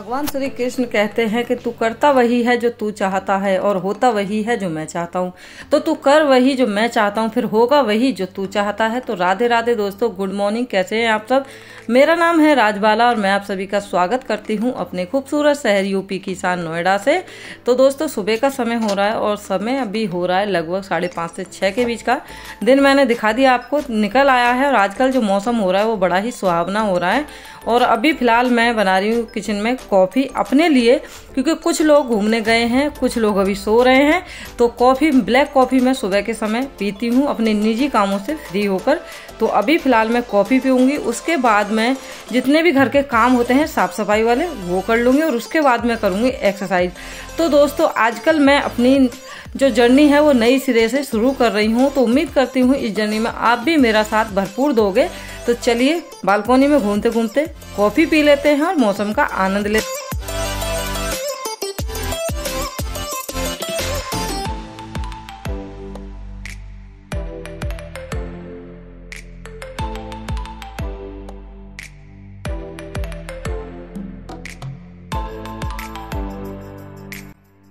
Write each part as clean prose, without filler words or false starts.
भगवान श्री कृष्ण कहते हैं कि तू करता वही है जो तू चाहता है और होता वही है जो मैं चाहता हूँ। तो तू कर वही जो मैं चाहता हूँ, फिर होगा वही जो तू चाहता है। तो राधे राधे दोस्तों, गुड मॉर्निंग। कैसे हैं आप सब? मेरा नाम है राजबाला और मैं आप सभी का स्वागत करती हूँ अपने खूबसूरत शहर यूपी किसान नोएडा से। तो दोस्तों, सुबह का समय हो रहा है और समय अभी हो रहा है लगभग 5:30 से 6 के बीच का। दिन मैंने दिखा दिया आपको, निकल आया है और आजकल जो मौसम हो रहा है वो बड़ा ही सुहावना हो रहा है। और अभी फिलहाल मैं बना रही हूँ किचन में कॉफ़ी अपने लिए, क्योंकि कुछ लोग घूमने गए हैं, कुछ लोग अभी सो रहे हैं। तो कॉफ़ी, ब्लैक कॉफ़ी मैं सुबह के समय पीती हूँ अपने निजी कामों से फ्री होकर। तो अभी फिलहाल मैं कॉफ़ी पीऊँगी, उसके बाद मैं जितने भी घर के काम होते हैं साफ़ सफाई वाले वो कर लूँगी और उसके बाद मैं करूँगी एक्सरसाइज। तो दोस्तों, आजकल मैं अपनी जो जर्नी है वो नई सिरे से शुरू कर रही हूँ। तो उम्मीद करती हूँ इस जर्नी में आप भी मेरा साथ भरपूर दोगे। तो चलिए बालकोनी में घूमते घूमते कॉफ़ी पी लेते हैं और मौसम का आनंद लेते हैं।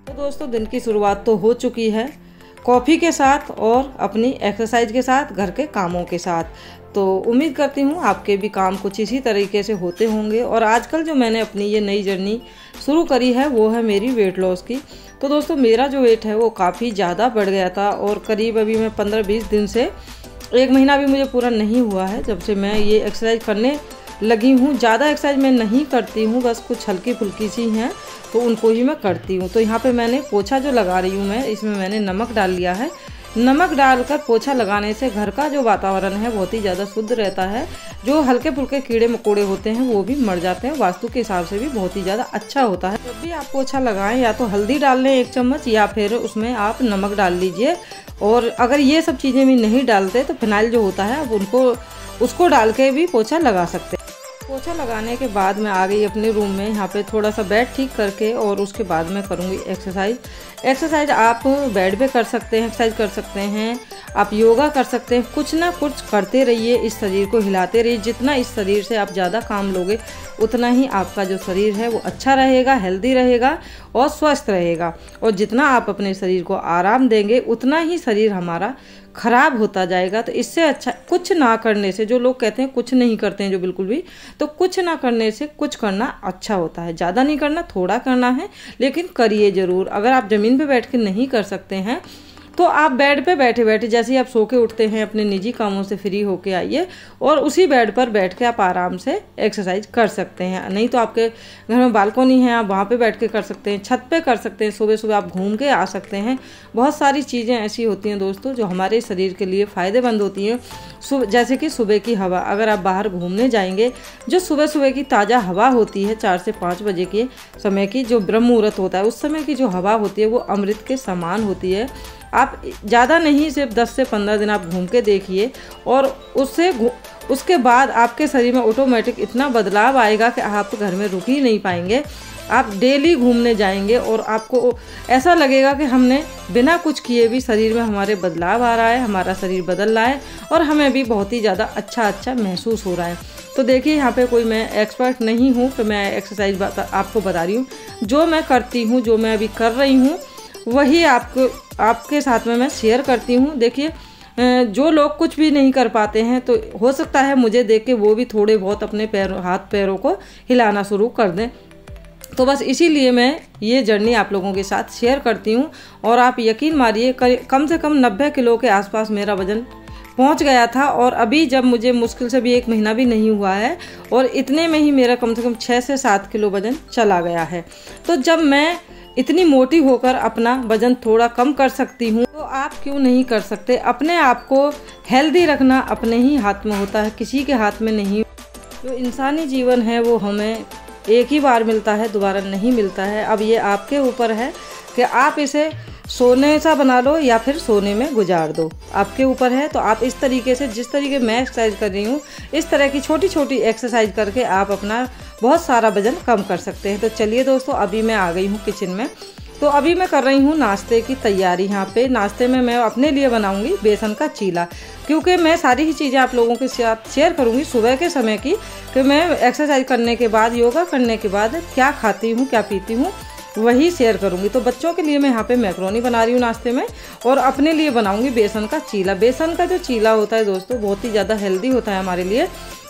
दोस्तों, दिन की शुरुआत तो हो चुकी है कॉफ़ी के साथ और अपनी एक्सरसाइज के साथ, घर के कामों के साथ। तो उम्मीद करती हूँ आपके भी काम कुछ इसी तरीके से होते होंगे। और आजकल जो मैंने अपनी ये नई जर्नी शुरू करी है वो है मेरी वेट लॉस की। तो दोस्तों, मेरा जो वेट है वो काफ़ी ज़्यादा बढ़ गया था और करीब अभी मैं 15-20 दिन से, 1 महीना भी मुझे पूरा नहीं हुआ है जब से मैं ये एक्सरसाइज करने लगी हूँ। ज़्यादा एक्सरसाइज मैं नहीं करती हूँ, बस कुछ हल्की फुल्की सी हैं तो उनको ही मैं करती हूँ। तो यहाँ पे मैंने पोछा जो लगा रही हूँ मैं, इसमें मैंने नमक डाल लिया है। नमक डालकर पोछा लगाने से घर का जो वातावरण है बहुत ही ज़्यादा शुद्ध रहता है। जो हल्के फुल्के कीड़े मकोड़े होते हैं वो भी मर जाते हैं। वास्तु के हिसाब से भी बहुत ही ज़्यादा अच्छा होता है। जब भी आप पोछा लगाएं या तो हल्दी डाल लें 1 चम्मच या फिर उसमें आप नमक डाल लीजिए। और अगर ये सब चीज़ें भी नहीं डालते तो फिनाइल जो होता है अब उसको डाल के भी पोछा लगा सकते हैं। पोछा लगाने के बाद मैं आ गई अपने रूम में, यहाँ पे थोड़ा सा बेड ठीक करके और उसके बाद मैं करूँगी एक्सरसाइज आप बेड पे कर सकते हैं, एक्सरसाइज कर सकते हैं, आप योगा कर सकते हैं। कुछ ना कुछ करते रहिए, इस शरीर को हिलाते रहिए। जितना इस शरीर से आप ज़्यादा काम लोगे उतना ही आपका जो शरीर है वो अच्छा रहेगा, हेल्दी रहेगा और स्वस्थ रहेगा। और जितना आप अपने शरीर को आराम देंगे उतना ही शरीर हमारा खराब होता जाएगा। तो इससे अच्छा कुछ ना करने से, जो लोग कहते हैं कुछ नहीं करते हैं जो बिल्कुल भी, तो कुछ ना करने से कुछ करना अच्छा होता है। ज़्यादा नहीं करना, थोड़ा करना है, लेकिन करिए ज़रूर। अगर आप ज़मीन पे बैठ के नहीं कर सकते हैं तो आप बेड पे बैठे बैठे, जैसे ही आप सो के उठते हैं अपने निजी कामों से फ्री होके आइए और उसी बेड पर बैठ के आप आराम से एक्सरसाइज कर सकते हैं। नहीं तो आपके घर में बालकोनी है, आप वहाँ पे बैठ के कर सकते हैं, छत पे कर सकते हैं, सुबह सुबह आप घूम के आ सकते हैं। बहुत सारी चीज़ें ऐसी होती हैं दोस्तों जो हमारे शरीर के लिए फ़ायदेमंद होती हैं। जैसे कि सुबह की हवा, अगर आप बाहर घूमने जाएंगे, जो सुबह सुबह की ताज़ा हवा होती है 4 से 5 बजे के समय की, जो ब्रह्म मुहूर्त होता है उस समय की जो हवा होती है वो अमृत के समान होती है। आप ज़्यादा नहीं, सिर्फ 10 से 15 दिन आप घूम के देखिए और उसके बाद आपके शरीर में ऑटोमेटिक इतना बदलाव आएगा कि आप घर में रुक ही नहीं पाएंगे। आप डेली घूमने जाएंगे और आपको ऐसा लगेगा कि हमने बिना कुछ किए भी शरीर में हमारे बदलाव आ रहा है, हमारा शरीर बदल रहा है और हमें भी बहुत ही ज़्यादा अच्छा महसूस हो रहा है। तो देखिए, यहाँ पे कोई मैं एक्सपर्ट नहीं हूँ कि मैं एक्सरसाइज आपको बता रही हूँ। जो मैं करती हूँ, जो मैं अभी कर रही हूँ, वही आपके साथ में मैं शेयर करती हूँ। देखिए, जो लोग कुछ भी नहीं कर पाते हैं तो हो सकता है मुझे देख के वो भी थोड़े बहुत अपने हाथ पैरों को हिलाना शुरू कर दें। तो बस इसीलिए मैं ये जर्नी आप लोगों के साथ शेयर करती हूँ। और आप यकीन मानिए, कम से कम 90 किलो के आसपास मेरा वज़न पहुँच गया था। और अभी जब मुझे मुश्किल से भी 1 महीना भी नहीं हुआ है और इतने में ही मेरा कम से कम 6 से 7 किलो वज़न चला गया है। तो जब मैं इतनी मोटी होकर अपना वजन थोड़ा कम कर सकती हूँ तो आप क्यों नहीं कर सकते? अपने आप को हेल्दी रखना अपने ही हाथ में होता है, किसी के हाथ में नहीं। जो इंसानी जीवन है वो हमें एक ही बार मिलता है, दोबारा नहीं मिलता है। अब ये आपके ऊपर है कि आप इसे सोने सा बना लो या फिर सोने में गुजार दो, आपके ऊपर है। तो आप इस तरीके से, जिस तरीके मैं एक्सरसाइज कर रही हूँ, इस तरह की छोटी छोटी एक्सरसाइज करके आप अपना बहुत सारा वजन कम कर सकते हैं। तो चलिए दोस्तों, अभी मैं आ गई हूँ किचन में तो अभी मैं कर रही हूँ नाश्ते की तैयारी। यहाँ पे नाश्ते में मैं अपने लिए बनाऊँगी बेसन का चीला, क्योंकि मैं सारी ही चीज़ें आप लोगों के साथ शेयर करूँगी सुबह के समय की, कि मैं एक्सरसाइज करने के बाद, योगा करने के बाद क्या खाती हूँ, क्या पीती हूँ, वही शेयर करूँगी। तो बच्चों के लिए मैं यहाँ पे मैक्रोनी बना रही हूँ नाश्ते में, और अपने लिए बनाऊँगी बेसन का चीला। बेसन का जो चीला होता है दोस्तों बहुत ही ज़्यादा हेल्दी होता है हमारे लिए।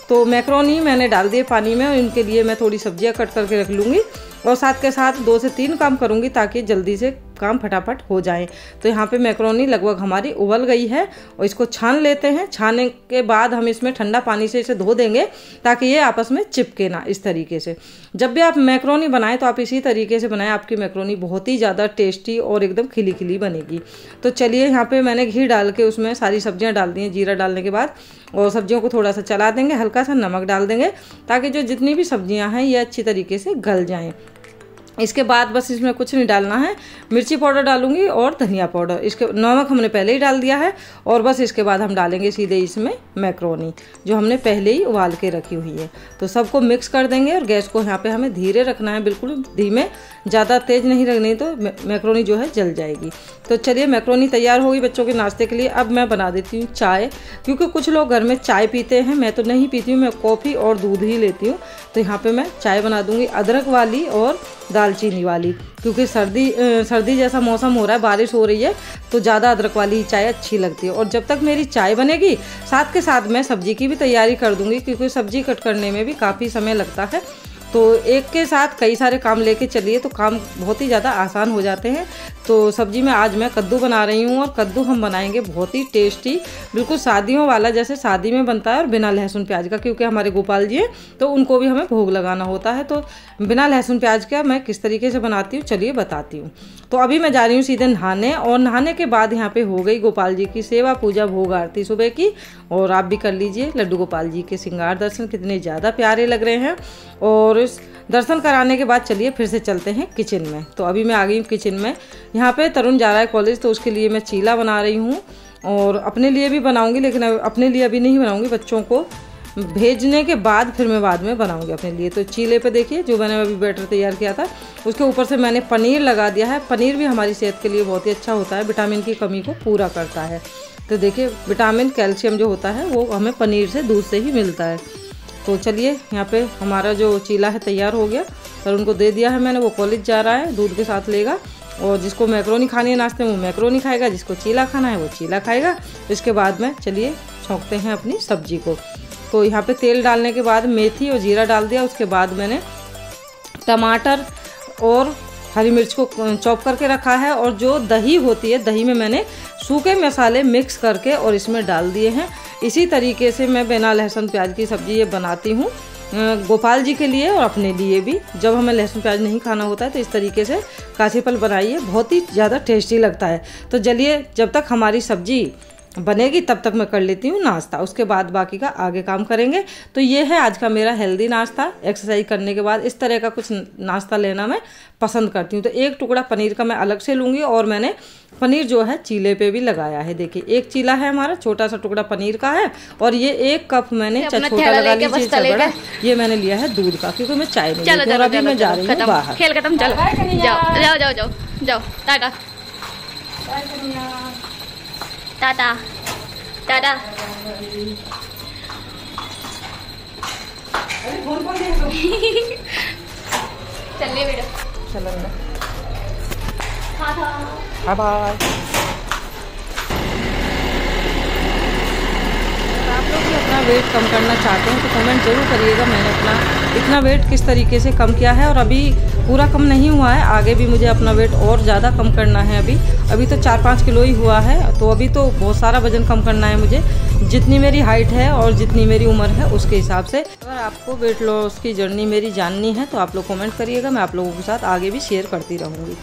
तो मैक्रोनी मैंने डाल दिए पानी में, और इनके लिए मैं थोड़ी सब्जियां कट करके रख लूँगी, और साथ के साथ 2 से 3 काम करूँगी ताकि जल्दी से काम फटाफट हो जाए। तो यहाँ पे मैक्रोनी लगभग हमारी उबल गई है, और इसको छान लेते हैं। छानने के बाद हम इसमें ठंडा पानी से इसे धो देंगे ताकि ये आपस में चिपके ना। इस तरीके से जब भी आप मैक्रोनी बनाएं तो आप इसी तरीके से बनाएं, आपकी मैक्रोनी बहुत ही ज़्यादा टेस्टी और एकदम खिली खिली बनेगी। तो चलिए, यहाँ पे मैंने घी डाल के उसमें सारी सब्जियाँ डाल दी हैं। जीरा डालने के बाद और सब्जियों को थोड़ा सा चला देंगे, हल्का सा नमक डाल देंगे ताकि जो जितनी भी सब्जियां हैं ये अच्छी तरीके से गल जाएं। इसके बाद बस इसमें कुछ नहीं डालना है, मिर्ची पाउडर डालूंगी और धनिया पाउडर। इसके नमक हमने पहले ही डाल दिया है, और बस इसके बाद हम डालेंगे सीधे इसमें मैक्रोनी जो हमने पहले ही उबाल के रखी हुई है। तो सबको मिक्स कर देंगे, और गैस को यहाँ पे हमें धीरे रखना है, बिल्कुल धीमे, ज़्यादा तेज़ नहीं रखनी तो मैक्रोनी जो है जल जाएगी। तो चलिए, मैक्रोनी तैयार होगी बच्चों के नाश्ते के लिए। अब मैं बना देती हूँ चाय, क्योंकि कुछ लोग घर में चाय पीते हैं, मैं तो नहीं पीती हूँ, मैं कॉफ़ी और दूध ही लेती हूँ। तो यहाँ पे मैं चाय बना दूँगी अदरक वाली और दालचीनी वाली, क्योंकि सर्दी जैसा मौसम हो रहा है, बारिश हो रही है, तो ज़्यादा अदरक वाली ही चाय अच्छी लगती है। और जब तक मेरी चाय बनेगी, साथ के साथ मैं सब्जी की भी तैयारी कर दूँगी, क्योंकि सब्जी कट करने में भी काफ़ी समय लगता है। तो एक के साथ कई सारे काम लेके चलिए तो काम बहुत ही ज़्यादा आसान हो जाते हैं। तो सब्जी में आज मैं कद्दू बना रही हूँ, और कद्दू हम बनाएंगे बहुत ही टेस्टी, बिल्कुल शादियों वाला जैसे शादी में बनता है, और बिना लहसुन प्याज का, क्योंकि हमारे गोपाल जी हैं तो उनको भी हमें भोग लगाना होता है। तो बिना लहसुन प्याज का मैं किस तरीके से बनाती हूँ चलिए बताती हूँ। तो अभी मैं जा रही हूँ सीधे नहाने, और नहाने के बाद यहाँ पे हो गई गोपाल जी की सेवा पूजा, भोग आरती सुबह की, और आप भी कर लीजिए। लड्डू गोपाल जी के श्रृंगार दर्शन कितने ज़्यादा प्यारे लग रहे हैं। और इस दर्शन कराने के बाद चलिए फिर से चलते हैं किचन में। तो अभी मैं आ गई हूँ किचन में। यहाँ पे तरुण जा रहा है कॉलेज, तो उसके लिए मैं चीला बना रही हूँ, और अपने लिए भी बनाऊँगी, लेकिन अपने लिए अभी नहीं बनाऊँगी, बच्चों को भेजने के बाद फिर मैं बाद में बनाऊंगी अपने लिए। तो चीले पे देखिए जो मैंने अभी बैटर तैयार किया था, उसके ऊपर से मैंने पनीर लगा दिया है। पनीर भी हमारी सेहत के लिए बहुत ही अच्छा होता है, विटामिन की कमी को पूरा करता है। तो देखिए, विटामिन कैल्शियम जो होता है वो हमें पनीर से, दूध से ही मिलता है। तो चलिए, यहाँ पे हमारा जो चीला है तैयार हो गया, और उनको दे दिया है मैंने। वो कॉलेज जा रहा है, दूध के साथ लेगा, और जिसको मैक्रोनी खानी है नाश्ते में वो मैक्रोनी खाएगा, जिसको चीला खाना है वो चीला खाएगा। इसके बाद में चलिए छौंकते हैं अपनी सब्जी को। तो यहाँ पे तेल डालने के बाद मेथी और जीरा डाल दिया। उसके बाद मैंने टमाटर और हरी मिर्च को चॉप करके रखा है, और जो दही होती है, दही में मैंने सूखे मसाले मिक्स करके और इसमें डाल दिए हैं। इसी तरीके से मैं बिना लहसुन प्याज की सब्ज़ी ये बनाती हूँ गोपाल जी के लिए और अपने लिए भी। जब हमें लहसुन प्याज नहीं खाना होता है तो इस तरीके से काशी फल बनाइए, बहुत ही ज़्यादा टेस्टी लगता है। तो चलिए, जब तक हमारी सब्जी बनेगी तब तक मैं कर लेती हूँ नाश्ता, उसके बाद बाकी का आगे काम करेंगे। तो ये है आज का मेरा हेल्दी नाश्ता। एक्सरसाइज करने के बाद इस तरह का कुछ नाश्ता लेना मैं पसंद करती हूँ। तो एक टुकड़ा पनीर का मैं अलग से लूँगी, और मैंने पनीर जो है चीले पे भी लगाया है। देखिए, एक चीला है हमारा, छोटा सा टुकड़ा पनीर का है, और ये 1 कप मैंने छोटा लगा लीजिए, बड़ा ये मैंने लिया है दूध का, क्योंकि मैं चाय नहीं पीती। और अभी मैं जा रही हूँ बाहर। खेल खत्म, चलो जाओ जाओ जाओ जाओ, टाटा टाटा टाटा। चलिए बेटा, चलो हाँ बाय बाय। आप लोग भी अपना वेट कम करना चाहते हैं तो कमेंट जरूर करिएगा। मैंने अपना इतना वेट किस तरीके से कम किया है, और अभी पूरा कम नहीं हुआ है, आगे भी मुझे अपना वेट और ज़्यादा कम करना है। अभी तो 4-5 किलो ही हुआ है, तो अभी तो बहुत सारा वजन कम करना है मुझे, जितनी मेरी हाइट है और जितनी मेरी उम्र है उसके हिसाब से। अगर आपको वेट लॉस की जर्नी मेरी जाननी है तो आप लोग कमेंट करिएगा, मैं आप लोगों के साथ आगे भी शेयर करती रहूँगी।